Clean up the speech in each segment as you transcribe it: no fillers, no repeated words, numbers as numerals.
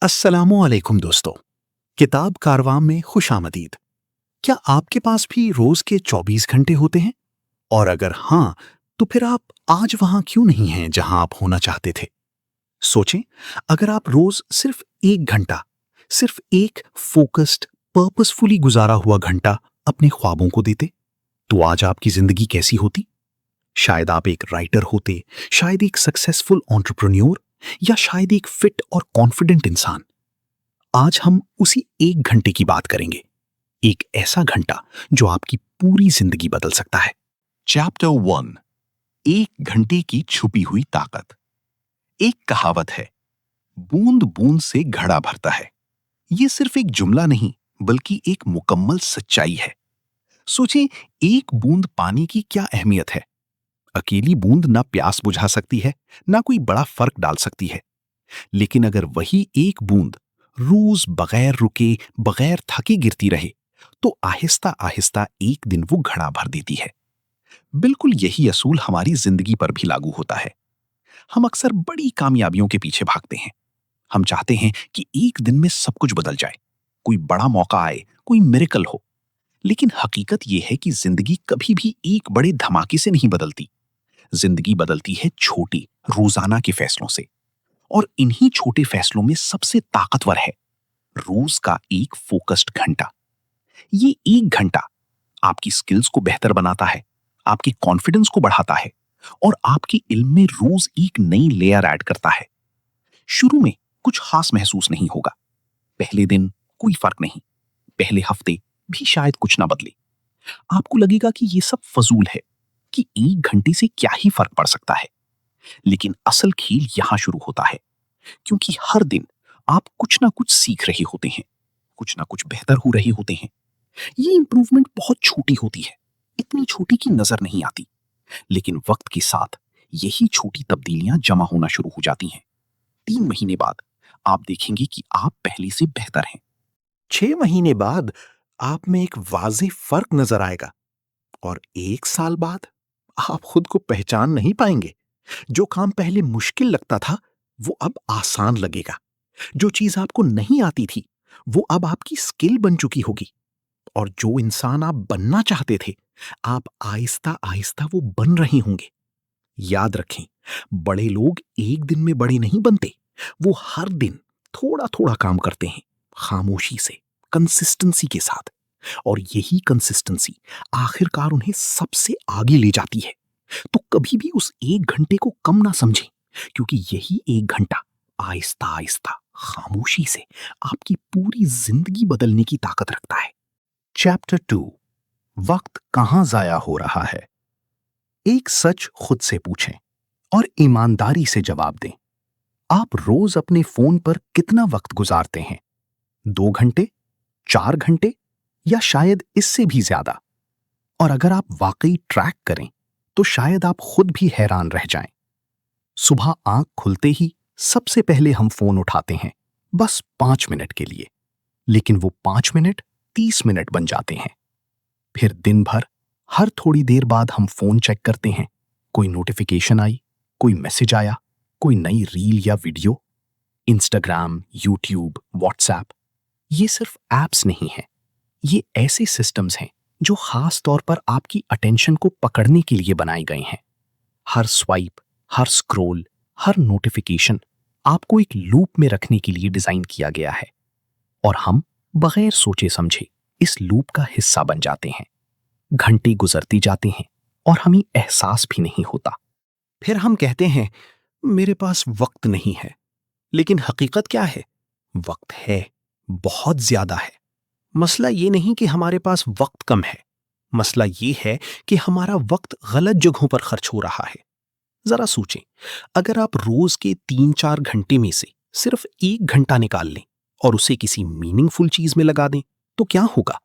अस्सलामुअलैकुम दोस्तों। किताब कारवां में खुशामदीद। क्या आपके पास भी रोज के 24 घंटे होते हैं? और अगर हाँ, तो फिर आप आज वहां क्यों नहीं हैं जहां आप होना चाहते थे? सोचें, अगर आप रोज सिर्फ 1 घंटा, सिर्फ एक फोकस्ड, पर्पसफुली गुजारा हुआ घंटा अपने ख्वाबों को देते, तो आज आपकी जिंदगी कैसी होती? शायद आप एक राइटर होते, शायद एक सक्सेसफुल एंटरप्रेन्योर, या शायद एक फिट और कॉन्फिडेंट इंसान। आज हम उसी 1 घंटे की बात करेंगे। एक ऐसा घंटा जो आपकी पूरी जिंदगी बदल सकता है। चैप्टर 1। 1 घंटे की छुपी हुई ताकत। एक कहावत है, बूंद बूंद से घड़ा भरता है। ये सिर्फ एक जुमला नहीं, बल्कि एक मुकम्मल सच्चाई है। सोचिए, एक बूंद पानी की क्या अहमियत है। अकेली बूंद ना प्यास बुझा सकती है, ना कोई बड़ा फर्क डाल सकती है। लेकिन अगर वही एक बूंद रोज बगैर रुके, बगैर थके गिरती रहे, तो आहिस्ता आहिस्ता एक दिन वो घड़ा भर देती है। बिल्कुल यही असूल हमारी जिंदगी पर भी लागू होता है। हम अक्सर बड़ी कामयाबियों के पीछे भागते हैं। हम चाहते हैं कि एक दिन में सब कुछ बदल जाए, कोई बड़ा मौका आए, कोई मिरेकल हो। लेकिन हकीकत यह है कि जिंदगी कभी भी एक बड़े धमाके से नहीं बदलती। जिंदगी बदलती है छोटे, रोजाना के फैसलों से। और इन्हीं छोटे फैसलों में सबसे ताकतवर है रोज का एक फोकस्ड घंटा। ये 1 घंटा आपकी स्किल्स को बेहतर बनाता है, आपके कॉन्फिडेंस को बढ़ाता है, और आपके इल्म में रोज एक नई लेयर ऐड करता है। शुरू में कुछ खास महसूस नहीं होगा। पहले दिन कोई फर्क नहीं, पहले हफ्ते भी शायद कुछ ना बदले। आपको लगेगा कि ये सब फजूल है, कि 1 घंटे से क्या ही फर्क पड़ सकता है। लेकिन असल खेल यहां शुरू होता है, क्योंकि हर दिन आप कुछ ना कुछ सीख रहे होते हैं, कुछ ना कुछ बेहतर हो रहे होते हैं। ये इंप्रूवमेंट बहुत छोटी होती है, इतनी छोटी कि नजर नहीं आती। लेकिन वक्त के साथ यही छोटी तब्दीलियां जमा होना शुरू हो जाती हैं। 3 महीने बाद आप देखेंगे कि आप पहले से बेहतर हैं। 6 महीने बाद आप में एक वाज़ेह फर्क नजर आएगा। और 1 साल बाद आप खुद को पहचान नहीं पाएंगे। जो काम पहले मुश्किल लगता था, वो अब आसान लगेगा। जो चीज आपको नहीं आती थी, वो अब आपकी स्किल बन चुकी होगी। और जो इंसान आप बनना चाहते थे, आप आहिस्ता आहिस्ता वो बन रहे होंगे। याद रखें, बड़े लोग एक दिन में बड़े नहीं बनते। वो हर दिन थोड़ा थोड़ा काम करते हैं, खामोशी से, कंसिस्टेंसी के साथ। और यही कंसिस्टेंसी आखिरकार उन्हें सबसे आगे ले जाती है। तो कभी भी उस 1 घंटे को कम ना समझें, क्योंकि यही 1 घंटा आहिस्ता आहिस्ता, खामोशी से आपकी पूरी जिंदगी बदलने की ताकत रखता है। चैप्टर 2। वक्त कहां जाया हो रहा है। एक सच खुद से पूछें और ईमानदारी से जवाब दें। आप रोज अपने फोन पर कितना वक्त गुजारते हैं? 2 घंटे, 4 घंटे, या शायद इससे भी ज्यादा? और अगर आप वाकई ट्रैक करें, तो शायद आप खुद भी हैरान रह जाएं। सुबह आंख खुलते ही सबसे पहले हम फोन उठाते हैं, बस 5 मिनट के लिए। लेकिन वो 5 मिनट 30 मिनट बन जाते हैं। फिर दिन भर हर थोड़ी देर बाद हम फोन चेक करते हैं। कोई नोटिफिकेशन आई, कोई मैसेज आया, कोई नई रील या वीडियो। इंस्टाग्राम, यूट्यूब, व्हाट्सएप, ये सिर्फ एप्स नहीं है। ये ऐसे सिस्टम्स हैं जो खास तौर पर आपकी अटेंशन को पकड़ने के लिए बनाए गए हैं। हर स्वाइप, हर स्क्रॉल, हर नोटिफिकेशन आपको एक लूप में रखने के लिए डिजाइन किया गया है। और हम बगैर सोचे समझे इस लूप का हिस्सा बन जाते हैं। घंटे गुजरती जाते हैं और हमें एहसास भी नहीं होता। फिर हम कहते हैं, मेरे पास वक्त नहीं है। लेकिन हकीकत क्या है? वक्त है, बहुत ज्यादा है। मसला ये नहीं कि हमारे पास वक्त कम है। मसला ये है कि हमारा वक्त गलत जगहों पर खर्च हो रहा है। जरा सोचें, अगर आप रोज के 3-4 घंटे में से सिर्फ 1 घंटा निकाल लें और उसे किसी मीनिंगफुल चीज में लगा दें, तो क्या होगा?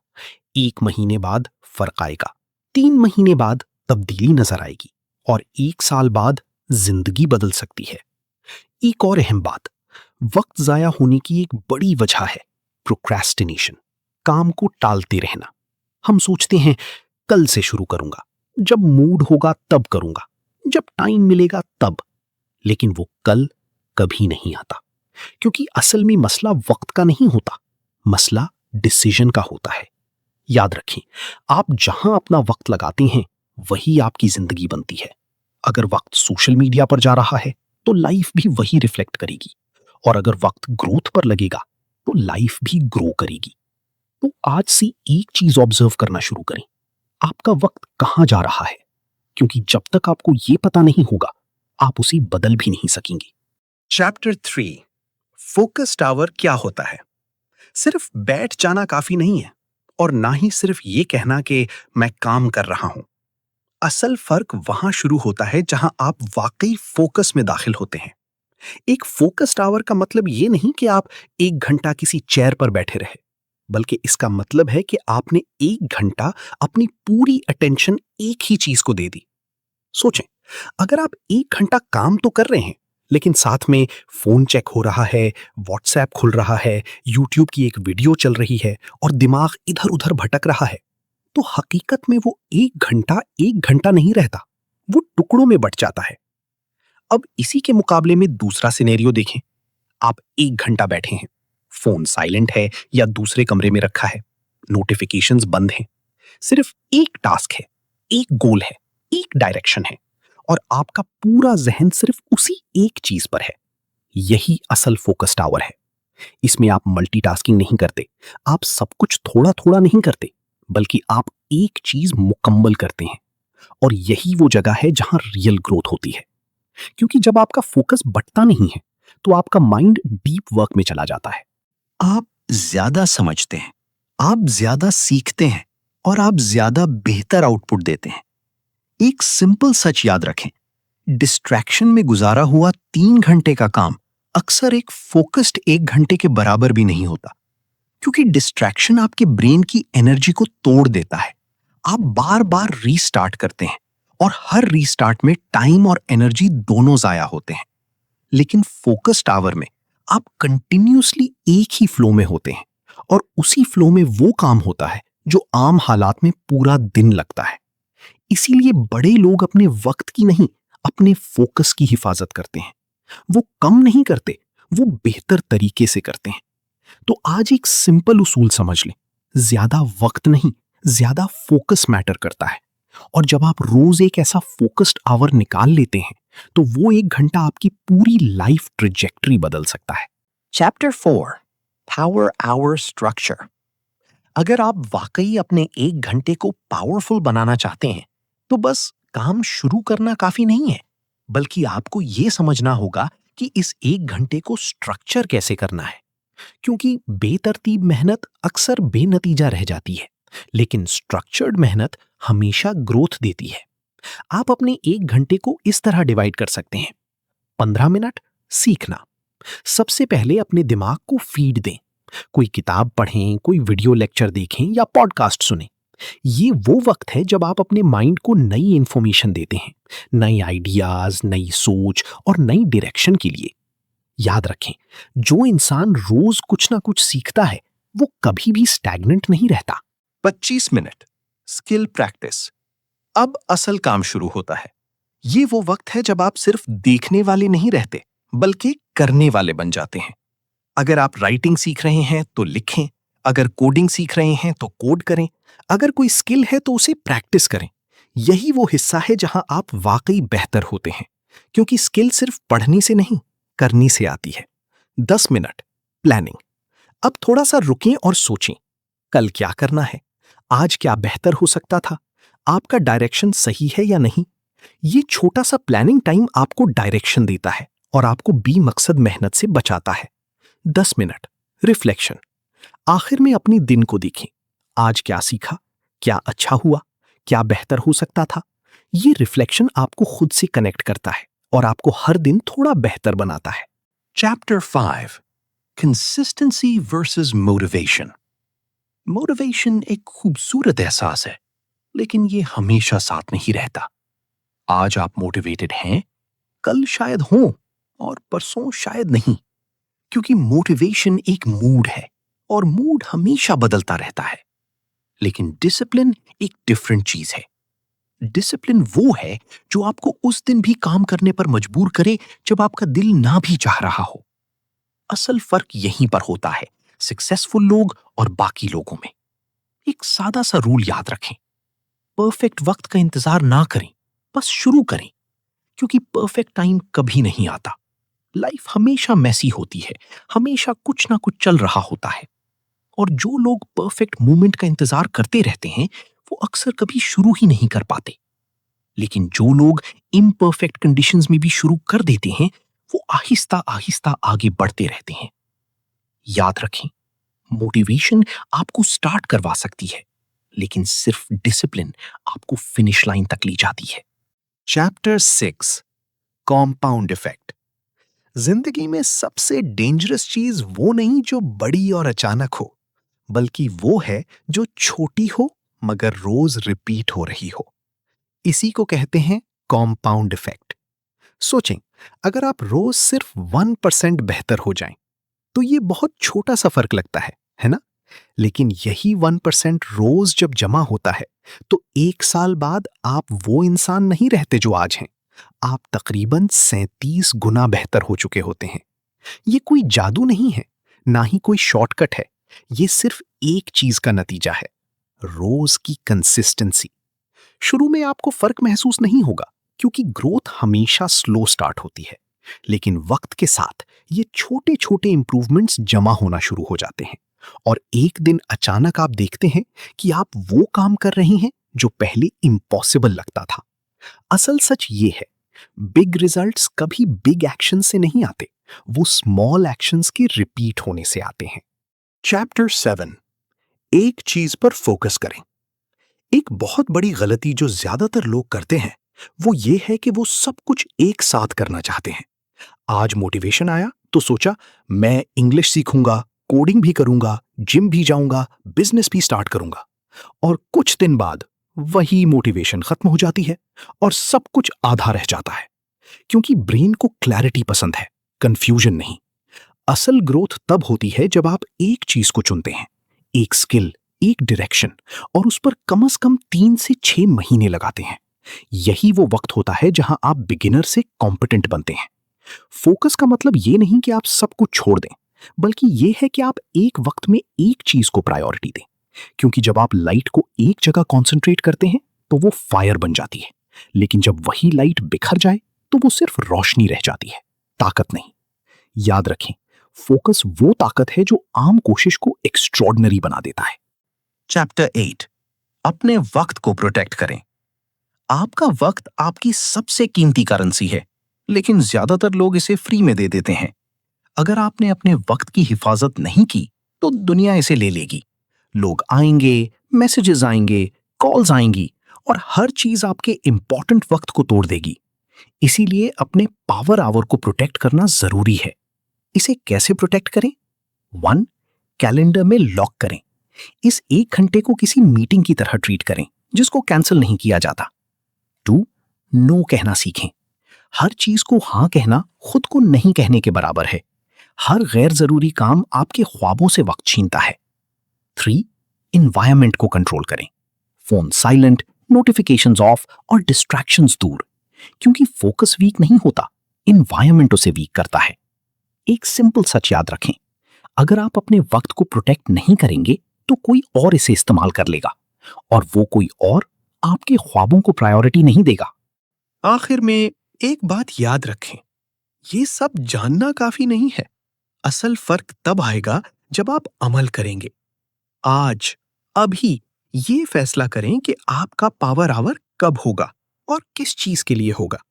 1 महीने बाद फर्क आएगा, 3 महीने बाद तब्दीली नजर आएगी, और 1 साल बाद जिंदगी बदल सकती है। एक और अहम बात, वक्त जाया होने की एक बड़ी वजह है प्रोक्रेस्टिनेशन, काम को टालते रहना। हम सोचते हैं, कल से शुरू करूंगा, जब मूड होगा तब करूंगा, जब टाइम मिलेगा तब। लेकिन वो कल कभी नहीं आता, क्योंकि असल में मसला वक्त का नहीं होता, मसला डिसीजन का होता है। याद रखें, आप जहां अपना वक्त लगाते हैं वही आपकी जिंदगी बनती है। अगर वक्त सोशल मीडिया पर जा रहा है तो लाइफ भी वही रिफ्लेक्ट करेगी, और अगर वक्त ग्रोथ पर लगेगा तो लाइफ भी ग्रो करेगी। तो आज से एक चीज ऑब्जर्व करना शुरू करें, आपका वक्त कहां जा रहा है, क्योंकि जब तक आपको यह पता नहीं होगा आप उसे बदल भी नहीं सकेंगे। चैप्टर 3, फोकस टावर क्या होता है। सिर्फ बैठ जाना काफी नहीं है, और ना ही सिर्फ ये कहना कि मैं काम कर रहा हूं। असल फर्क वहां शुरू होता है जहां आप वाकई फोकस में दाखिल होते हैं। एक फोकस टावर का मतलब ये नहीं कि आप 1 घंटा किसी चेयर पर बैठे रहे, बल्कि इसका मतलब है कि आपने 1 घंटा अपनी पूरी अटेंशन एक ही चीज को दे दी। सोचें, अगर आप 1 घंटा काम तो कर रहे हैं, लेकिन साथ में फोन चेक हो रहा है, व्हाट्सएप खुल रहा है, यूट्यूब की एक वीडियो चल रही है और दिमाग इधर उधर भटक रहा है, तो हकीकत में वो 1 घंटा 1 घंटा नहीं रहता, वो टुकड़ों में बट जाता है। अब इसी के मुकाबले में दूसरा सिनेरियो देखें। आप 1 घंटा बैठे हैं, फोन साइलेंट है या दूसरे कमरे में रखा है, नोटिफिकेशंस बंद हैं, सिर्फ एक टास्क है, एक गोल है, एक डायरेक्शन है, और आपका पूरा जहन सिर्फ उसी एक चीज पर है। यही असल फोकस टावर है। इसमें आप मल्टीटास्किंग नहीं करते, आप सब कुछ थोड़ा थोड़ा नहीं करते, बल्कि आप एक चीज मुकम्मल करते हैं। और यही वो जगह है जहां रियल ग्रोथ होती है, क्योंकि जब आपका फोकस बटता नहीं है तो आपका माइंड डीप वर्क में चला जाता है। आप ज्यादा समझते हैं, आप ज्यादा सीखते हैं, और आप ज्यादा बेहतर आउटपुट देते हैं। एक सिंपल सच याद रखें, डिस्ट्रैक्शन में गुजारा हुआ 3 घंटे का काम अक्सर एक फोकस्ड 1 घंटे के बराबर भी नहीं होता, क्योंकि डिस्ट्रैक्शन आपके ब्रेन की एनर्जी को तोड़ देता है। आप बार बार रीस्टार्ट करते हैं, और हर रीस्टार्ट में टाइम और एनर्जी दोनों जाया होते हैं। लेकिन फोकस टावर में आप कंटिन्यूअसली एक ही फ्लो में होते हैं, और उसी फ्लो में वो काम होता है जो आम हालात में पूरा दिन लगता है। इसीलिए बड़े लोग अपने वक्त की नहीं, अपने फोकस की हिफाजत करते हैं। वो कम नहीं करते, वो बेहतर तरीके से करते हैं। तो आज एक सिंपल उसूल समझ लें, ज्यादा वक्त नहीं, ज्यादा फोकस मैटर करता है। और जब आप रोज एक ऐसा फोकस्ड आवर निकाल लेते हैं तो वो 1 घंटा आपकी पूरी लाइफ ट्रेजेक्टरी बदल सकता है। Chapter 4, power our structure. अगर आप वाकई अपने 1 घंटे को पावरफुल बनाना चाहते हैं तो बस काम शुरू करना काफी नहीं है, बल्कि आपको यह समझना होगा कि इस 1 घंटे को स्ट्रक्चर कैसे करना है। क्योंकि बेतरतीब मेहनत अक्सर बेनतीजा रह जाती है, लेकिन स्ट्रक्चर्ड मेहनत हमेशा ग्रोथ देती है। आप अपने 1 घंटे को इस तरह डिवाइड कर सकते हैं। 15 मिनट सीखना। सबसे पहले अपने दिमाग को फीड दें, कोई किताब पढ़ें, कोई वीडियो लेक्चर देखें या पॉडकास्ट सुनें। ये वो वक्त है जब आप अपने माइंड को नई इंफॉर्मेशन देते हैं, नए आइडियाज, नई सोच और नई डायरेक्शन के लिए। याद रखें, जो इंसान रोज कुछ ना कुछ सीखता है वो कभी भी स्टैग्नेंट नहीं रहता। 25 मिनट स्किल प्रैक्टिस। अब असल काम शुरू होता है। ये वो वक्त है जब आप सिर्फ देखने वाले नहीं रहते, बल्कि करने वाले बन जाते हैं। अगर आप राइटिंग सीख रहे हैं तो लिखें, अगर कोडिंग सीख रहे हैं तो कोड करें, अगर कोई स्किल है तो उसे प्रैक्टिस करें। यही वो हिस्सा है जहां आप वाकई बेहतर होते हैं, क्योंकि स्किल सिर्फ पढ़ने से नहीं, करने से आती है। 10 मिनट प्लानिंग। अब थोड़ा सा रुकें और सोचें, कल क्या करना है, आज क्या बेहतर हो सकता था, आपका डायरेक्शन सही है या नहीं। ये छोटा सा प्लानिंग टाइम आपको डायरेक्शन देता है और आपको बेमकसद मेहनत से बचाता है। 10 मिनट रिफ्लेक्शन। आखिर में अपनी दिन को देखें, आज क्या सीखा, क्या अच्छा हुआ, क्या बेहतर हो सकता था। ये रिफ्लेक्शन आपको खुद से कनेक्ट करता है और आपको हर दिन थोड़ा बेहतर बनाता है। Chapter 5, consistency versus motivation. Motivation एक खूबसूरत एहसास है, लेकिन ये हमेशा साथ नहीं रहता। आज आप मोटिवेटेड हैं, कल शायद हों और परसों शायद नहीं, क्योंकि मोटिवेशन एक मूड है और मूड हमेशा बदलता रहता है। लेकिन डिसिप्लिन एक डिफरेंट चीज है। डिसिप्लिन वो है जो आपको उस दिन भी काम करने पर मजबूर करे जब आपका दिल ना भी चाह रहा हो। असल फर्क यहीं पर होता है, सक्सेसफुल लोग और बाकी लोगों में। एक सादा सा रूल याद रखें, परफेक्ट वक्त का इंतजार ना करें, बस शुरू करें, क्योंकि परफेक्ट टाइम कभी नहीं आता। लाइफ हमेशा मैसी होती है, हमेशा कुछ ना कुछ चल रहा होता है, और जो लोग परफेक्ट मोमेंट का इंतजार करते रहते हैं वो अक्सर कभी शुरू ही नहीं कर पाते। लेकिन जो लोग इम्परफेक्ट कंडीशंस में भी शुरू कर देते हैं वो आहिस्ता आहिस्ता आगे बढ़ते रहते हैं। याद रखें, मोटिवेशन आपको स्टार्ट करवा सकती है, लेकिन सिर्फ डिसिप्लिन आपको फिनिश लाइन तक ले जाती है। Chapter 6 compound effect. जिंदगी में सबसे डेंजरस चीज वो नहीं जो बड़ी और अचानक हो, बल्कि वो है जो छोटी हो मगर रोज रिपीट हो रही हो। इसी को कहते हैं कॉम्पाउंड इफेक्ट। सोचें, अगर आप रोज सिर्फ 1% बेहतर हो जाएं, तो ये बहुत छोटा सा फर्क लगता है ना? लेकिन यही 1% रोज जब जमा होता है, तो 1 साल बाद आप वो इंसान नहीं रहते जो आज हैं। आप तकरीबन 37 गुना बेहतर हो चुके होते हैं। ये कोई जादू नहीं है, ना ही कोई शॉर्टकट है। ये सिर्फ एक चीज का नतीजा है, रोज की कंसिस्टेंसी। शुरू में आपको फर्क महसूस नहीं होगा, क्योंकि ग्रोथ हमेशा स्लो स्टार्ट होती है। लेकिन वक्त के साथ ये छोटे छोटे इंप्रूवमेंट्स जमा होना शुरू हो जाते हैं, और एक दिन अचानक आप देखते हैं कि आप वो काम कर रहे हैं जो पहले इम्पॉसिबल लगता था। असल सच ये है, बिग रिजल्ट्स कभी बिग एक्शन से नहीं आते, वो स्मॉल एक्शंस के रिपीट होने से आते हैं। चैप्टर 7 एक चीज पर फोकस करें। एक बहुत बड़ी गलती जो ज्यादातर लोग करते हैं वो ये है कि वो सब कुछ एक साथ करना चाहते हैं। आज मोटिवेशन आया तो सोचा मैं इंग्लिश सीखूंगा, कोडिंग भी करूंगा, जिम भी जाऊंगा, बिजनेस भी स्टार्ट करूंगा। और कुछ दिन बाद वही मोटिवेशन खत्म हो जाती है और सब कुछ आधा रह जाता है, क्योंकि ब्रेन को क्लैरिटी पसंद है, कंफ्यूजन नहीं। असल ग्रोथ तब होती है जब आप एक चीज को चुनते हैं, एक स्किल, एक डायरेक्शन, और उस पर कम से कम 3 से 6 महीने लगाते हैं। यही वो वक्त होता है जहां आप बिगिनर से कॉम्पिटेंट बनते हैं। फोकस का मतलब ये नहीं कि आप सब कुछ छोड़ दें, बल्कि ये है कि आप एक वक्त में एक चीज को प्रायोरिटी दें। क्योंकि जब आप लाइट को एक जगह कंसंट्रेट करते हैं तो वो फायर बन जाती है, लेकिन जब वही लाइट बिखर जाए तो वो सिर्फ रोशनी रह जाती है, ताकत नहीं। याद रखें, फोकस वो ताकत है जो आम कोशिश को एक्स्ट्रॉर्डिनरी बना देता है। चैप्टर 8 अपने वक्त को प्रोटेक्ट करें। आपका वक्त आपकी सबसे कीमती करेंसी है, लेकिन ज्यादातर लोग इसे फ्री में दे देते हैं। अगर आपने अपने वक्त की हिफाजत नहीं की तो दुनिया इसे ले लेगी। लोग आएंगे, मैसेजेस आएंगे, कॉल्स आएंगी, और हर चीज आपके इंपॉर्टेंट वक्त को तोड़ देगी। इसीलिए अपने पावर आवर को प्रोटेक्ट करना जरूरी है। इसे कैसे प्रोटेक्ट करें? 1. कैलेंडर में लॉक करें। इस 1 घंटे को किसी मीटिंग की तरह ट्रीट करें जिसको कैंसिल नहीं किया जाता। 2. नो कहना सीखें। हर चीज को हाँ कहना खुद को नहीं कहने के बराबर है। हर गैर जरूरी काम आपके ख्वाबों से वक्त छीनता है। 3. एनवायरनमेंट को कंट्रोल करें। फोन साइलेंट, नोटिफिकेशंस ऑफ और डिस्ट्रैक्शंस दूर, क्योंकि फोकस वीक नहीं होता, एनवायरनमेंट उसे वीक करता है। एक सिंपल सच याद रखें, अगर आप अपने वक्त को प्रोटेक्ट नहीं करेंगे तो कोई और इसे इस्तेमाल कर लेगा, और वो कोई और आपके ख्वाबों को प्रायोरिटी नहीं देगा। आखिर में एक बात याद रखें, ये सब जानना काफी नहीं है। असल फर्क तब आएगा जब आप अमल करेंगे। आज, अभी ये फैसला करें कि आपका पावर आवर कब होगा और किस चीज के लिए होगा।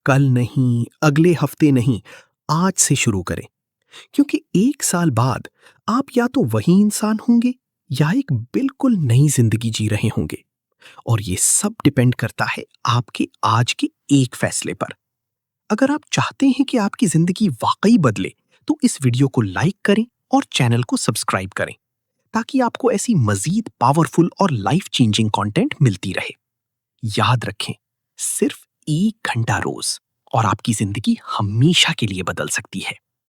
कल नहीं, अगले हफ्ते नहीं, आज से शुरू करें, क्योंकि 1 साल बाद आप या तो वही इंसान होंगे या एक बिल्कुल नई जिंदगी जी रहे होंगे। और ये सब डिपेंड करता है आपके आज के एक फैसले पर। अगर आप चाहते हैं कि आपकी जिंदगी वाकई बदले तो इस वीडियो को लाइक करें और चैनल को सब्सक्राइब करें, ताकि आपको ऐसी मजीद पावरफुल और लाइफ चेंजिंग कंटेंट मिलती रहे। याद रखें, सिर्फ 1 घंटा रोज और आपकी जिंदगी हमेशा के लिए बदल सकती है।